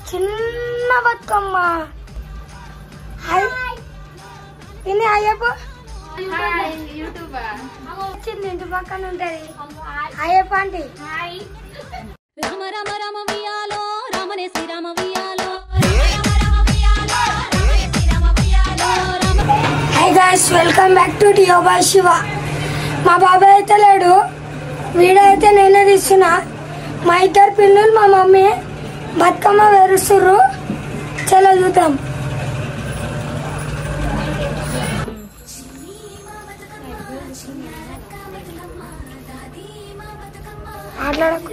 చిన్న బతుకమ్మ ఇన్ని అయ్యప్ప వచ్చింది ఇంటి పక్కన ఉంటది అయ్యప్ప అంటే రామ రామ రామ వియాలో రామనే శ్రీరామ వియాలో hi guys welcome back to డియో బై శివ. మా బాబాయ్ అయితే లేడు, వీడియో అయితే నేనే తీస్తున్నా. మా ఇద్దరు పిల్లలు మా మమ్మీ బతుకమ్మ వేరుస్తుర్రు. చలో చూద్దాం. మాట్లాడకు.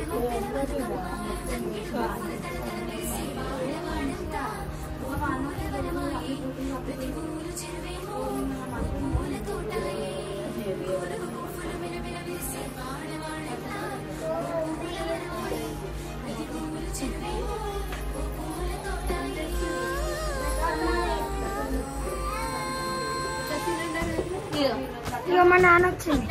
ఇక మా నాన్న వచ్చింది.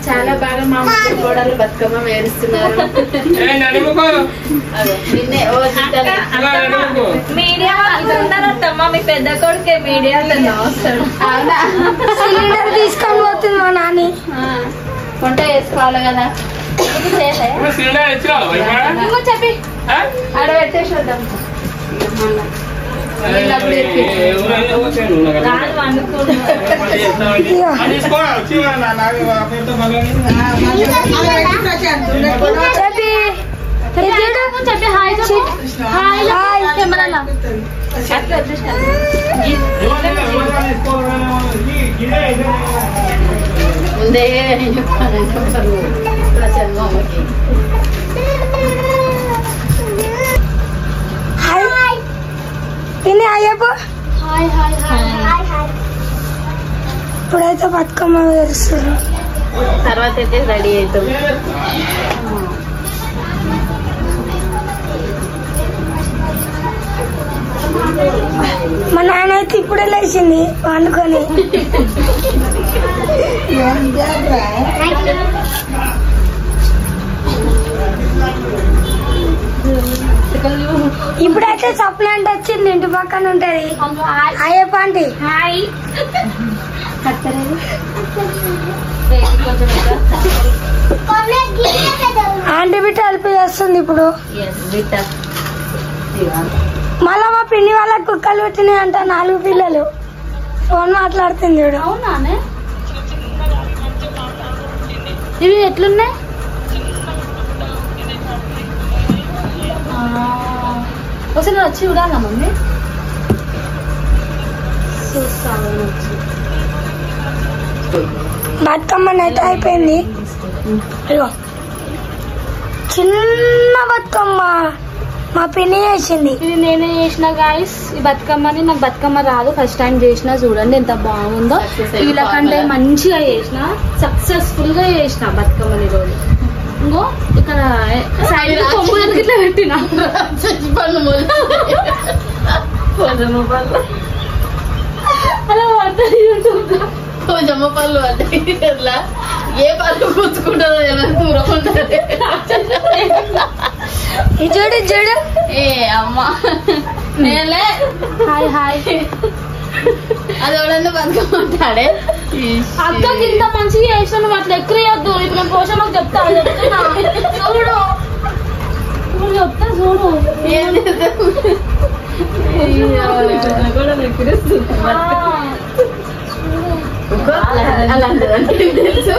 చాలా బాగా మా కోడలు బతుకమ్మ వేరుస్తున్నారు. మీడియా ఉంటారమ్మా, మీ పెద్ద కొడుకే మీడియాలో వస్తాడు. సిలిండర్ తీసుకొని పోతుంది మా నాని. వంట చేసుకోవాలి కదా, చెప్పి ఆడ పెట్టేసి వద్దాం. చెప్పి హాయ్ హాయ్ కెమెరా ముందే అయ్యప్ప ఇప్పుడైతే బతుకమ్మ వేరుస్తారు, తర్వాత అయితే రెడీ అవుతాం. మా నాన్న అయితే ఇప్పుడే లేచింది వండుకొని. ఇప్పుడైతే సప్లాంట్ వచ్చింది, ఇంటి పక్కన ఉంటది అయ్యప్ప అంటే. ఆంటీ బిడ్డ హెల్ప్ చేస్తుంది ఇప్పుడు. మళ్ళా మా పిన్ని వాళ్ళకి కుక్కలు పెట్టినాయి అంట, 4 పిల్లలు. ఫోన్ మాట్లాడుతుంది చూడు. అవునా, ఇవి ఎట్లున్నాయి? ఒకసారి వచ్చి చూడాలా మమ్మీ? బతుకమ్మనైతే అయిపోయింది. చిన్న బతుకమ్మ మా పిన్ని చేసింది. ఇది నేనే చేసిన గాయస్. ఈ బతుకమ్మని నాకు బతుకమ్మ రాదు, ఫస్ట్ టైం చేసిన. చూడండి ఎంత బాగుందో. వీళ్ళకంటే మంచిగా చేసిన, సక్సెస్ఫుల్ గా చేసిన బతుకమ్మని రోజు. ఇంకో ఇక్కడ సైడ్ కొమ్ములకి ఇట్లా పెట్టిన అలా పడుతుంది యూట్యూబ్ లో. జమ్మ పళ్ళు అంటే ఇట్లా ఏ పళ్ళు కూర్చుకుంటుందో దూరం ఉంటుంది. చూడు చూడు. ఏ అమ్మా నేలే హాయ్ హాయ్. అది ఎవడన్నా బతుకమ్మంటాడే. అక్కకి ఇంత మంచిగా చేసిన నువ్వు అట్లా ఎక్కరియొద్దు. ఇప్పుడు నేను పోషమ్మకు చెప్తా, చెప్తున్నా. చూడు నువ్వు చెప్తా చూడు. అలాంటిదంటే తెలుసు.